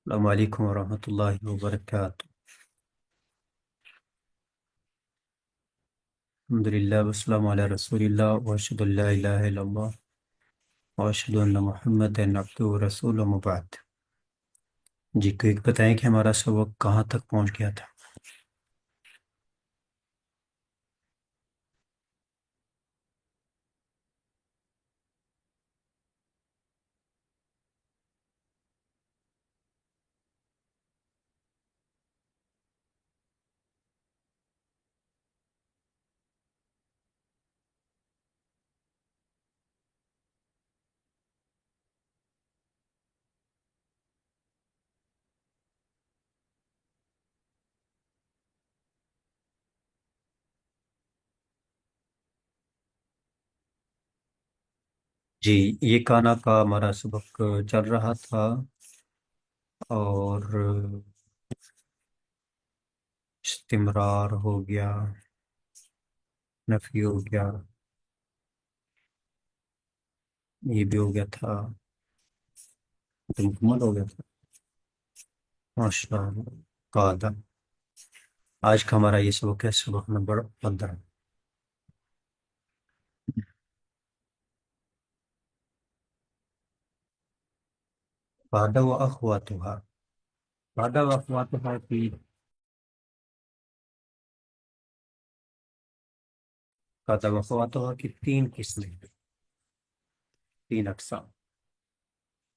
السلام علیکم ورحمۃ اللہ وبرکاتہ۔ الحمد للہ والسلام علی رسول اللہ واشہد ان لا الہ الا اللہ واشہد ان محمد عبدہ ورسولہ اما بعد۔ جی کوئی بتائیں کہ ہمارا سبق کہاں تک پہنچ گیا تھا؟ جی یہ کانا کا ہمارا سبق چل رہا تھا، اور استمرار ہو گیا، نفی ہو گیا، یہ بھی ہو گیا تھا، تو مکمل ہو گیا تھا ماشاء اللہ۔ قاعدہ آج کا ہمارا یہ سبق ہے، سبق نمبر 15۔ قاعدہ و اخواتها، قاعدہ و اخواتها کی قاعدہ و اخواتها کی تین قسمیں، تین اقسام: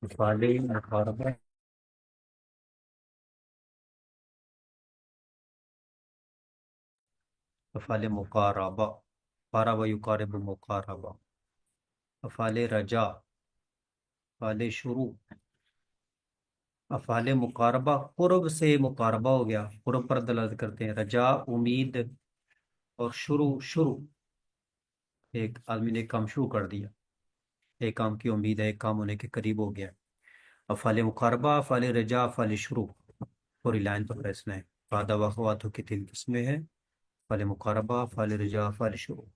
افعال مقاربہ، افعال مقاربہ، قارب یقارب مقاربہ، افعال رجا، افعال شروع۔ افعال مقاربہ قرب سے مقاربہ ہو گیا، قرب پر دلالت کرتے ہیں، رجا امید، اور شروع ایک آدمی نے ایک کام شروع کر دیا، ایک کام کی امید ہے، ایک کام ہونے کے قریب ہو گیا۔ افعال مقاربہ، افعال رجا، افعال شروع، پوری لائن پر فیصلہ ہے۔ قاعدہ و اخواتہ کی تین قسمیں ہیں: افعال مقاربہ، افعال رجا، افعال شروع۔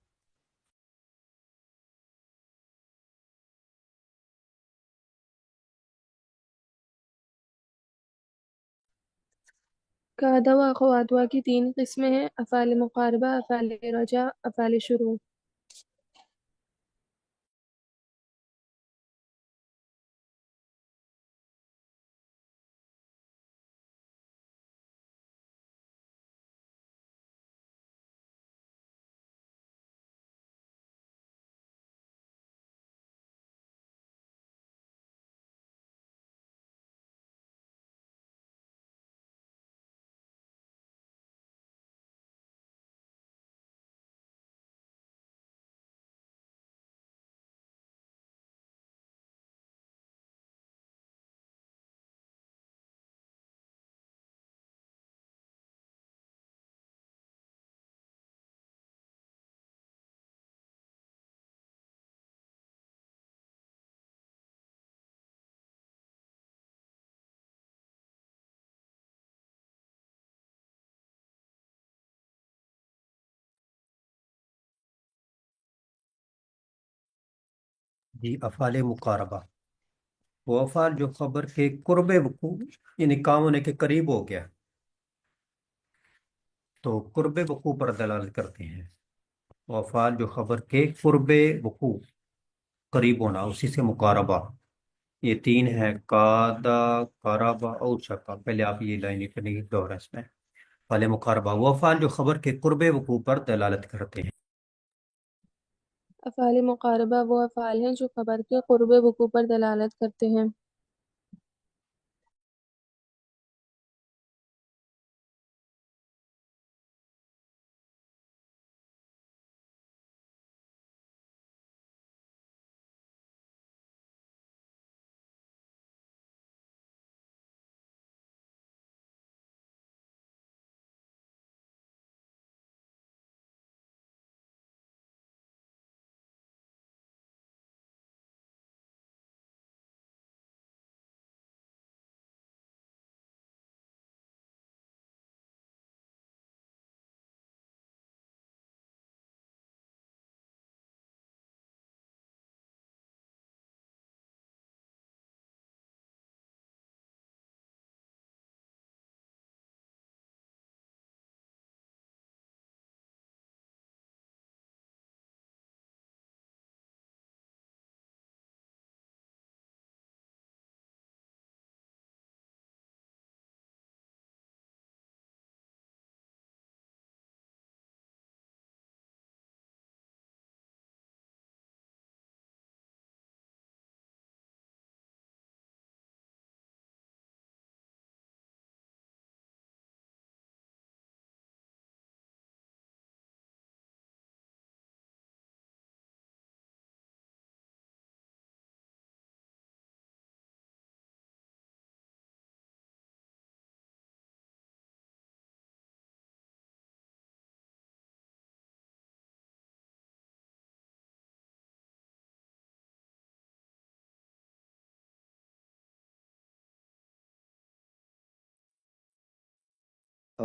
قاعدہ و اخواتها کی تین قسمیں ہیں: افعال مقاربہ، افعال رجا، افعال شروع۔ جی افعال مقاربہ وہ افعال جو خبر کے قرب وقوع، یعنی کام ہونے کے قریب ہو گیا، تو قرب وقوع پر دلالت کرتے ہیں۔ وہ افعال جو خبر کے قرب وقوع، قریب ہونا، اسی سے مقاربہ۔ یہ تین ہے: قادہ، قرابہ اور شکا۔ پہلے آپ یہ لائن لکھنے کی دور ہے اس میں۔ افعال مقاربہ وہ افعال جو خبر کے قرب وقوع پر دلالت کرتے ہیں۔ افعال مقاربہ وہ افعال ہیں جو خبر کے قرب وقوع پر دلالت کرتے ہیں۔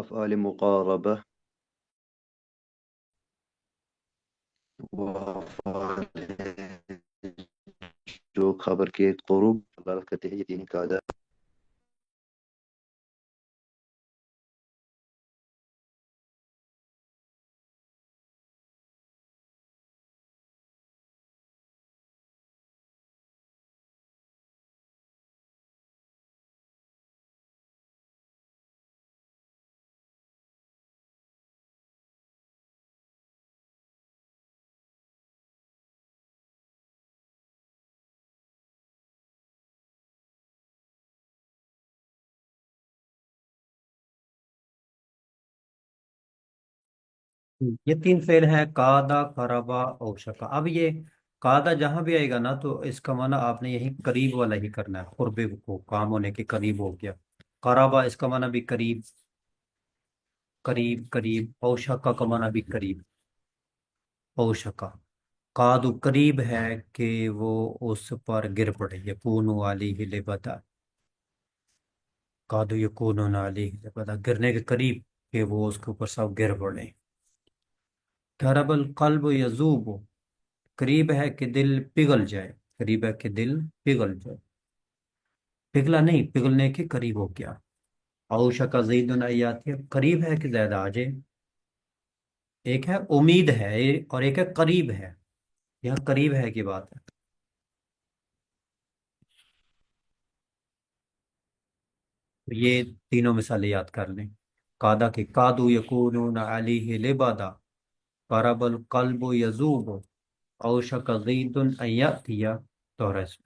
أفعال مقاربة وأفعال جو خبر کے قرب دلالت کرتے ہیں، یہ تین قاعدہ. یہ تین فعل ہیں: قادہ، قربا اور شکا. اب یہ قادہ جہاں بھی آئے گا نا تو اس کا معنی آپ نے یہی قریب والا ہی کرنا ہے، قرب کو کام ہونے کے قریب ہو گیا. قربا اس کا معنی بھی قریب قریب قریب. او شکا کا معنی بھی قریب او شکا. قادو قریب ہے کہ وہ اس پر گر پڑے. یکون علیہ لبدا، قادو یکون علیہ لبدا، گرنے کے قریب کہ وہ اس کے اوپر سب گر پڑے. قرب القلب یذوب، قریب ہے کہ دل پگھل جائے. قریب ہے کہ دل پگھل جائے. پگھلا نہیں، پگھلنے کے قریب ہو گیا. اوشک زید ایاتی، قریب ہے کہ زیادہ آ جائے. ایک ہے امید ہے اور ایک ہے قریب ہے. یہاں قریب ہے کی بات ہے. یہ تینوں مثالیں یاد کر لیں. قادہ کے قادو یکونون علیہ لبدا، قرب القلب یذوب، اوشک زید ان یاتی. تو رس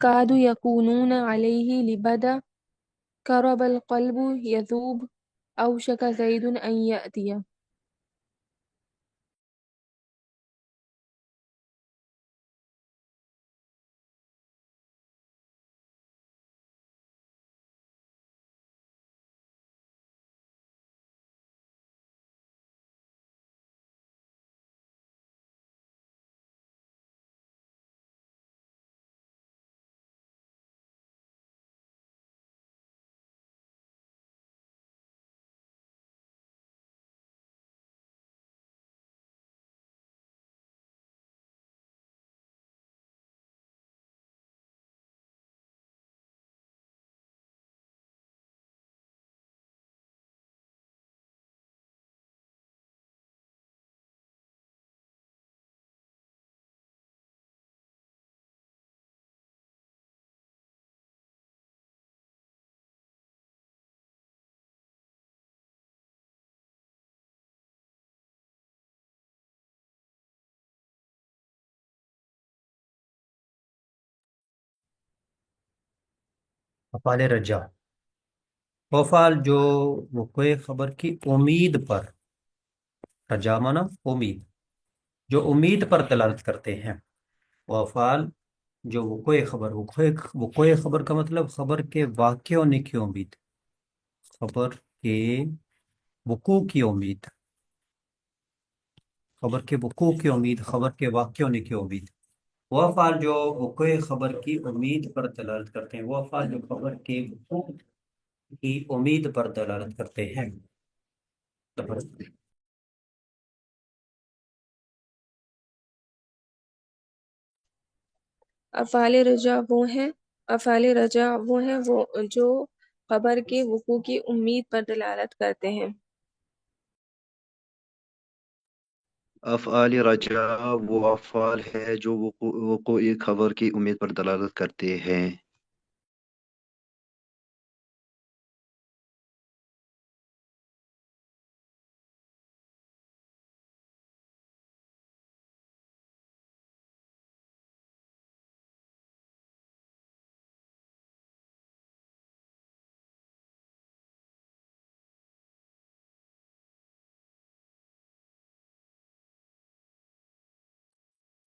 كادوا يكونون عليه لبدا قرب القلب يذوب أوشك زيد أن يأتي. افعال رجا، وہ افعال جو وقوع خبر کی امید پر، رجا مانا امید، جو امید پر دلالت کرتے ہیں. وہ افعال جو وقوع خبر کا مطلب خبر کے واقع ہونے کی امید، خبر کے وقوع کی امید، خبر کے وقوع کی امید، خبر کے واقع ہونے کی امید. وہ افعال جو وقوع خبر کی امید پر دلالت کرتے ہیں، وہ افعال جو خبر کے وقوع کی امید پر دلالت کرتے ہیں. أفعال رجاء وہ ہیں وہ جو خبر کے وقوع کی امید پر دلالت کرتے ہیں. افعال رجاء وہ افعال ہے جو وقوع خبر کی امید پر دلالت کرتے ہیں.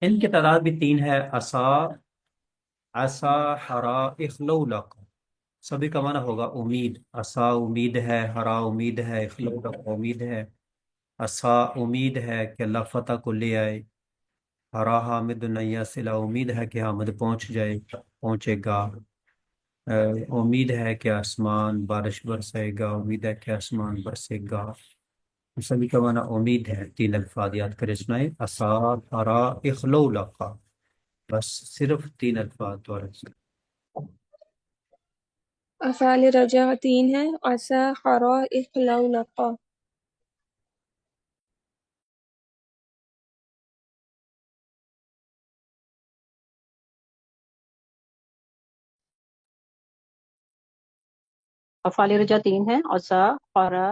ان کی تعداد بھی تین ہے: عصا، عصا، حرا، اخلولق. سبھی کا معنی ہوگا امید. عصا امید ہے، حرا امید ہے، اخلولق امید ہے. عصا امید ہے کہ اللہ فتح کو لے آئے، ہرا حامد نیا سلا، امید ہے کہ حامد پہنچے گا۔ امید ہے کہ آسمان بارش برسے گا، امید ہے کہ آسمان برسے گا۔ سبھی کا معنی امید ہے۔ تین الفاظ یاد کرے سنائے، اسا، ہرا، اخلو لقا، بس صرف تین الفاظ دوبارہ سے۔ افعال رجا 3 ہیں، عسا، خرا، اخلو، لقا۔ افعال رجا 3 ہیں، عسا، خرا،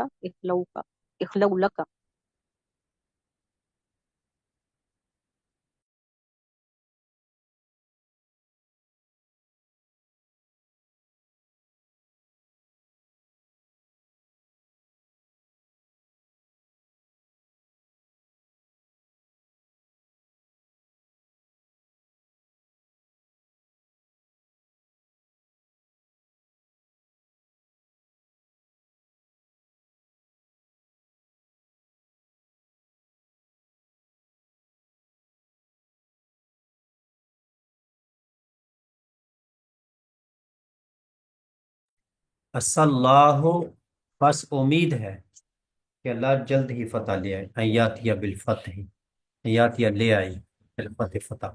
اخلو لک۔ اسا اللہ، بس امید ہے کہ اللہ جلد ہی فتح لے آئے، ایاتیہ بالفتح، ایاتیہ لے آئی بالفتح، فتح۔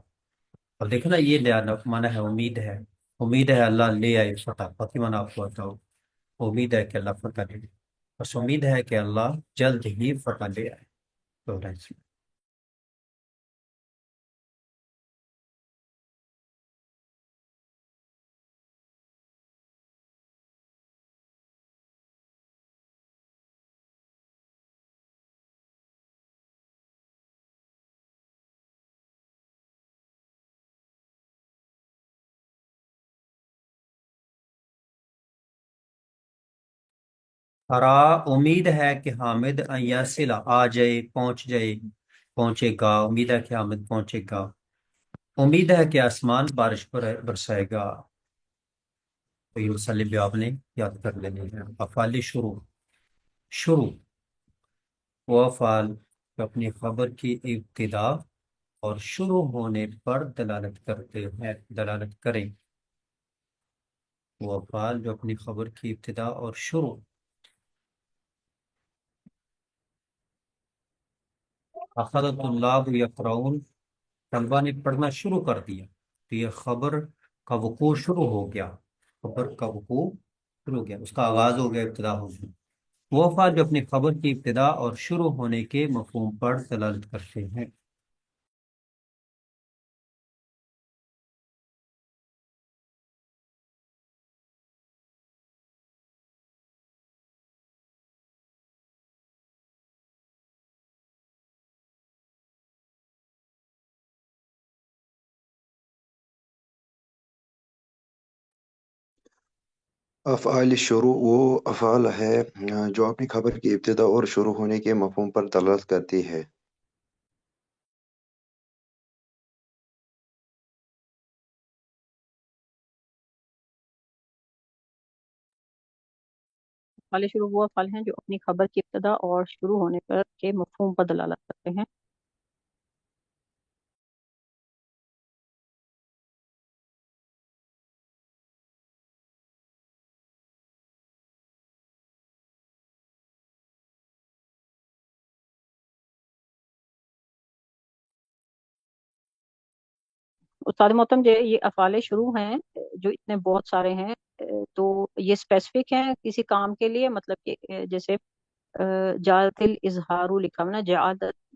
اب دیکھو نا، یہ لے آنا مانا ہے امید ہے، امید ہے اللہ لے آئے فتح، فتح مانا آپ کو بتاؤ، امید ہے کہ اللہ فتح لے آئے، بس امید ہے کہ اللہ جلد ہی فتح لے آئے۔ تو ہرا، امید ہے کہ حامد یاسلا آ جائے، پہنچے گا، امید ہے کہ حامد پہنچے گا، امید ہے کہ آسمان بارش برسائے گا۔ تو یہ مسئلے بھی آپ نے یاد کر لینے ہیں۔ افعال شروع وہ افعال جو اپنی خبر کی ابتدا اور شروع ہونے پر دلالت کریں، وہ افعال جو اپنی خبر کی ابتدا اور شروع، اخذ الطلاب یقرؤون، طلبہ نے پڑھنا شروع کر دیا، تو یہ خبر کا وقوع شروع ہو گیا، خبر کا وقوع شروع ہو گیا، اس کا آغاز ہو گیا، ابتدا ہو گئی۔ وہ افعال جو اپنی خبر کی ابتدا اور شروع ہونے کے مفہوم پر دلالت کرتے ہیں۔ افعال شروع وہ افعال ہے جو اپنی خبر کی ابتدا اور شروع ہونے کے مفہوم پر دلالت کرتی ہے۔ افعال شروع وہ افعال ہیں جو اپنی خبر کی ابتدا اور شروع ہونے پر کے مفہوم پر دلالت کرتے ہیں۔ استاد محترم، یہ افعال شروع ہیں جو اتنے بہت سارے ہیں، تو یہ اسپیسیفک ہیں کسی کام کے لیے، مطلب کہ جیسے جعلت الاظہار لکھا ہوا نا،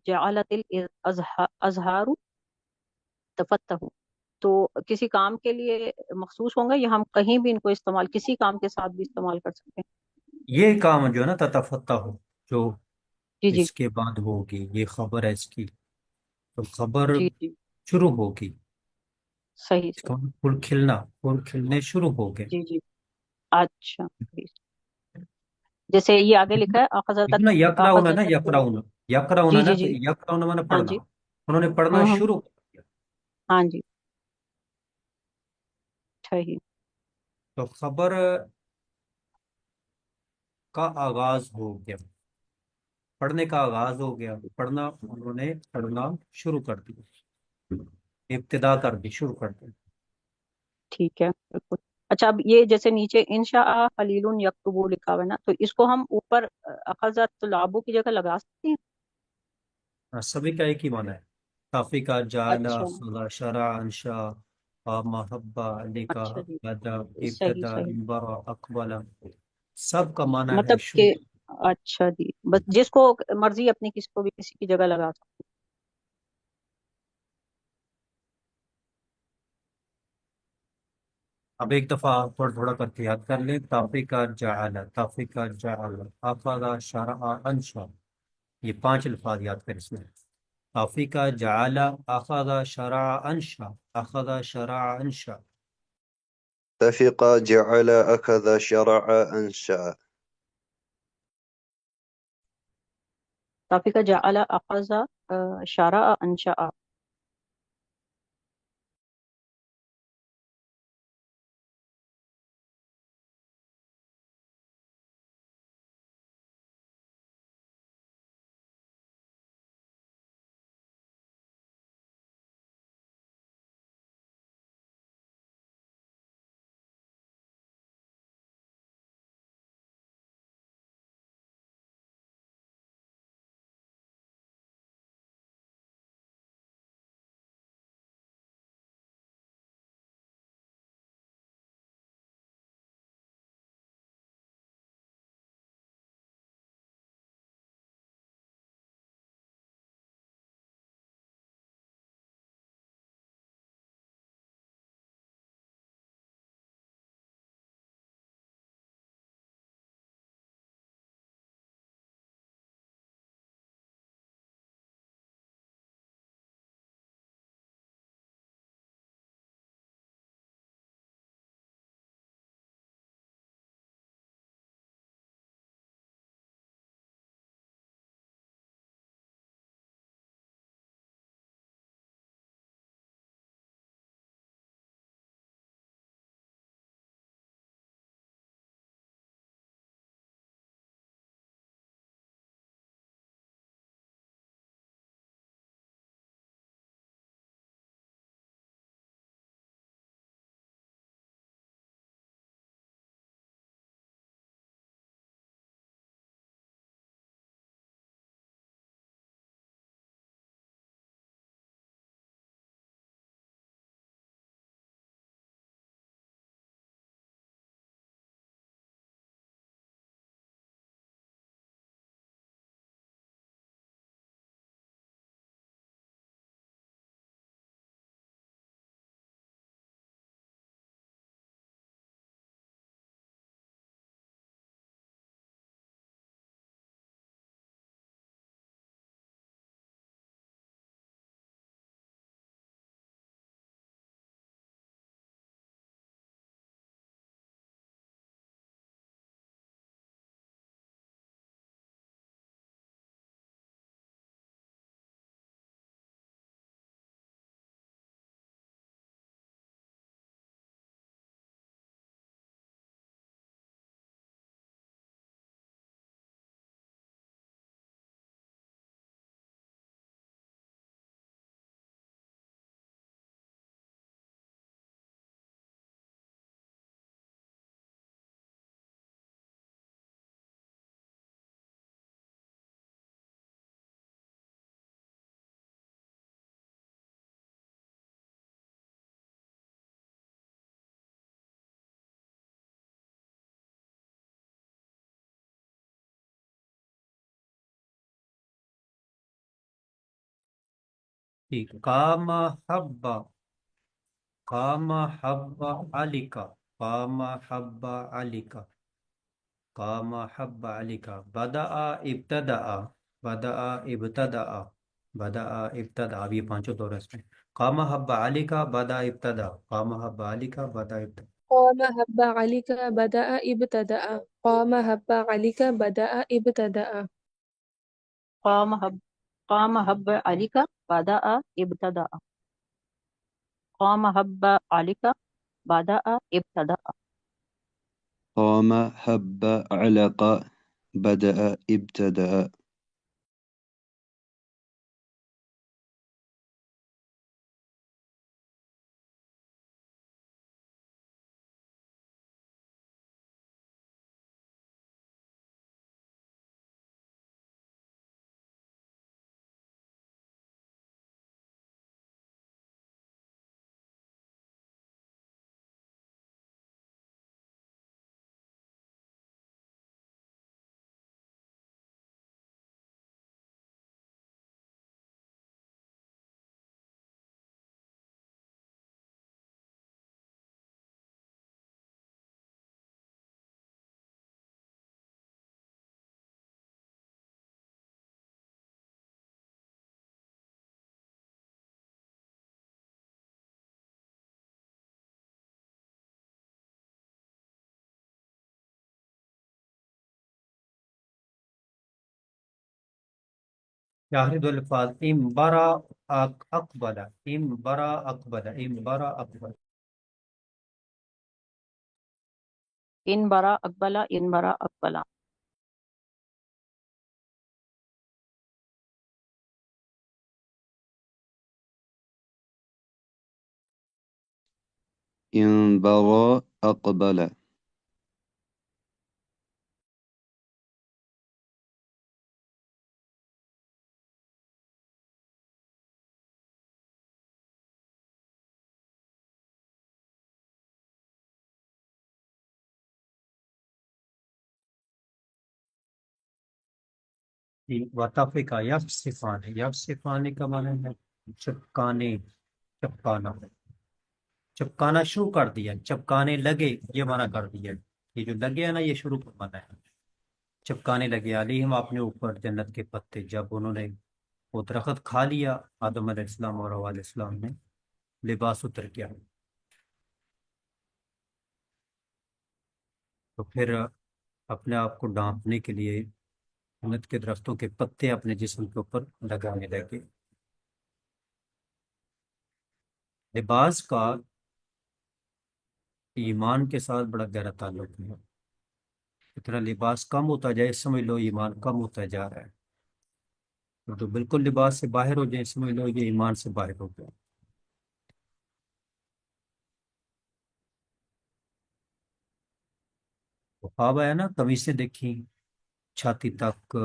جعلت الازہار تفتح، تو کسی کام کے لیے مخصوص ہوں گے یا ہم کہیں بھی ان کو استعمال کسی کام کے ساتھ بھی استعمال کر سکتے ہیں؟ یہ کام جو ہے نا تتفتح ہو، جو جی جی اس کے بعد ہوگی، یہ خبر ہے اس کی، تو خبر جی جی، شروع ہوگی، صحیح اس صحیح، کا پھول کھلنے شروع ہو گئے۔ جی جی، اچھا صحیح۔ جیسے یہ آگے لکھا ہے دیکھو نا، یقرؤون ہے نا، اخذت یقرؤون، یقرؤون جی ہے نا، جی تو جی، یقرؤون میں نے ہاں پڑھنا، جی، انہوں نے پڑھنا ہوں، شروع کر دیا، ہاں جی، صحیح، تو خبر کا آغاز ہو گیا، پڑھنے کا آغاز ہو گیا، انہوں نے پڑھنا شروع کر دیا۔ ابتدا کر دی، شروع کر دی. ٹھیک ہے بالکل. اچھا اب یہ جیسے نیچے انشاء خلیل یکتبو لکھا ہوا ہے نا، تو اس کو ہم اوپر اخذ طلابو کی جگہ لگا سکتے ہیں؟ سبھی کا ایک ہی معنی ہے. کافی کا جعلا، اچھا خدا، شرع، انشا، محبہ، لکا، اچھا جی، بدا، صحیح ابتدا، صحیح. انبرا، اقبلا، سب کا معنی ہے مطلب شروع. کہ اچھا جی، بس جس کو مرضی اپنی کسی کو بھی کسی کی جگہ لگا سکتے اب ایک دفعہ تھوڑا تھوڑا کر کے یاد کر لیں. کافی کا جعلا، کافی کا جعلا، اخذا، شرع، انشا، یہ 5 الفاظ یاد کر اس میں. کافی کا جعلا، اخذا، شرع، انشا، اخذا، شرع، انشا. اتفق، جعل، أخذ، شرع، أنشأ. کافی کا جعل اخذ شرع انشاء. ٹھیک. قام حبا، قام حب علی کا، قام حب علی کا، قام حب علی کا. بدأ، ابتدأ، بدأ، ابتدأ، بدأ، ابتدأ. اب یہ پانچوں دور اس میں. قام حب علی کا، بدأ، ابتدأ، قام حب علی کا، بدأ، ابتدأ. قام هب عليك بدأ ابتدأ. قام هب عليك بدأ ابتدأ. قام حب علی کا بدأ ابتدأ. قام حب علی کا بدأ ابتدأ. قام، هب، علق، بدأ، ابتدأ. یا آخری دو الفاظ امبرا اقبل، امبرا اقبل، امبرا اقبل. ان برا اقبلا، ان برا اقبلا. انبغى أقبل. وطفقہ یفصفان، یفصفان کا معنی ہے چپکانے، چپکانا، چپکانا شروع کر دیا، چپکانے لگے، یہ معنی کر دیا. یہ جو لگے ہے نا، یہ شروع کا معنی ہے. چپکانے لگے علیہم اپنے اوپر جنت کے پتے، جب انہوں نے وہ درخت کھا لیا آدم علیہ السلام اور حوا علیہ السلام نے، لباس اتر گیا. تو پھر اپنے آپ کو ڈھانپنے کے لیے جنت کے درختوں کے پتے اپنے جسم کے اوپر لگانے لگے. لباس کا ایمان کے ساتھ بڑا گہرا تعلق ہے. جتنا لباس کم ہوتا جائے سمجھ لو ایمان کم ہوتا جا رہا ہے. اور جو بالکل لباس سے باہر ہو جائے سمجھ لو یہ ایمان سے باہر ہو گیا. خواب ہے نا، قمیصیں دیکھی چھاتی تک،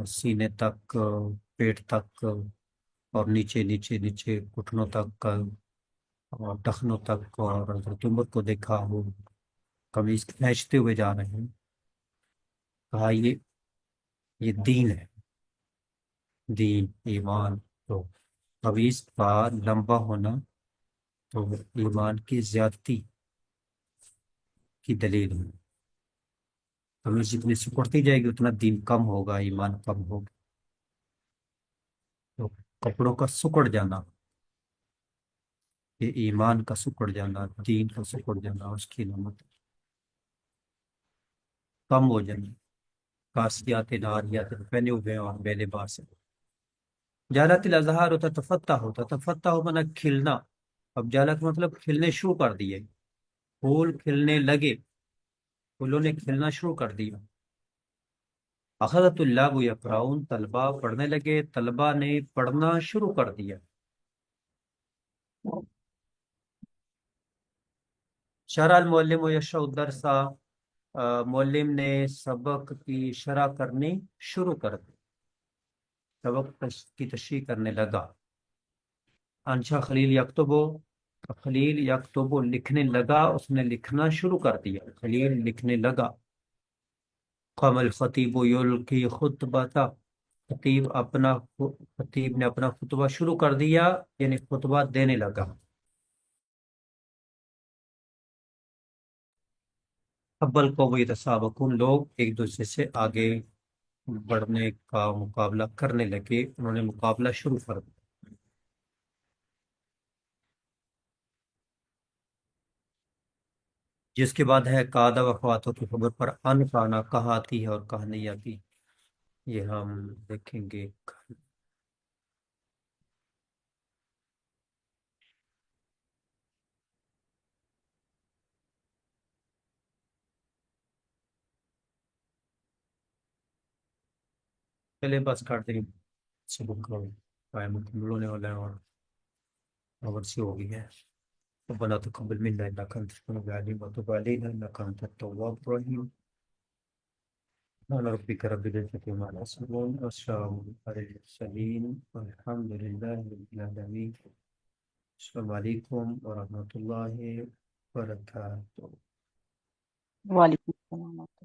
سینے تک، پیٹ تک، اور نیچے نیچے نیچے گھٹنوں تک اور ٹخنوں تک، اور حضرت عمر کو دیکھا وہ قمیص کھینچتے ہوئے جا رہے ہیں. کہا یہ دین ہے، دین ایمان. تو قمیص کا لمبا ہونا تو ایمان کی زیادتی کی دلیل ہے. قمیص جتنی سکڑتی جائے گی اتنا دین کم ہوگا، ایمان کم ہوگا. تو کپڑوں کا سکڑ جانا، یہ ایمان کا سکڑ جانا، دین کا سکڑ جانا، اس کی نعمت کم ہو جانا. کاسیات ناریات پہنے ہوئے ہیں اور بے لباس ہیں. جالت الازہار ہوتا تفتح ہوتا، تفتح ہو مانا کھلنا. اب جالت مطلب کھلنے شروع کر دیے، پھول کھلنے لگے، پھولوں نے کھلنا شروع کر دیا. اخذت اللہ یقرؤون، طلبہ پڑھنے لگے، طلبہ نے پڑھنا شروع کر دیا. شرح المعلم و یشرح الدرس، معلم نے سبق کی شرح کرنی شروع کر دی، سبق کی تشریح کرنے لگا. انشا خلیل یکتبو، خلیل یکتبو لکھنے لگا، اس نے لکھنا شروع کر دیا، خلیل لکھنے لگا. قام الخطیب یلقی خطبتا، خطیب نے اپنا خطبہ شروع کر دیا، یعنی خطبہ دینے لگا. ابل کو یتسابقون، لوگ ایک دوسرے سے آگے بڑھنے کا مقابلہ کرنے لگے، انہوں نے مقابلہ شروع کر دیا. جس کے بعد ہے قادہ وفواتوں کی خبر پر ان کانا، کہاں آتی ہے اور کہاں نہیں آتی، یہ ہم دیکھیں گے. چلے بس کر دیں سبق قائم مکمل ہونے والا ہے اور خبر سی ہو گئی ہے. ربنا تقبل منا انك انت السميع العليم وتب علينا انك انت التواب الرحيم. سبحان ربك رب العزة عما يصفون والسلام على المرسلين والحمد لله رب العالمين. السلام عليكم ورحمة الله وبركاته. وعلیکم السلام.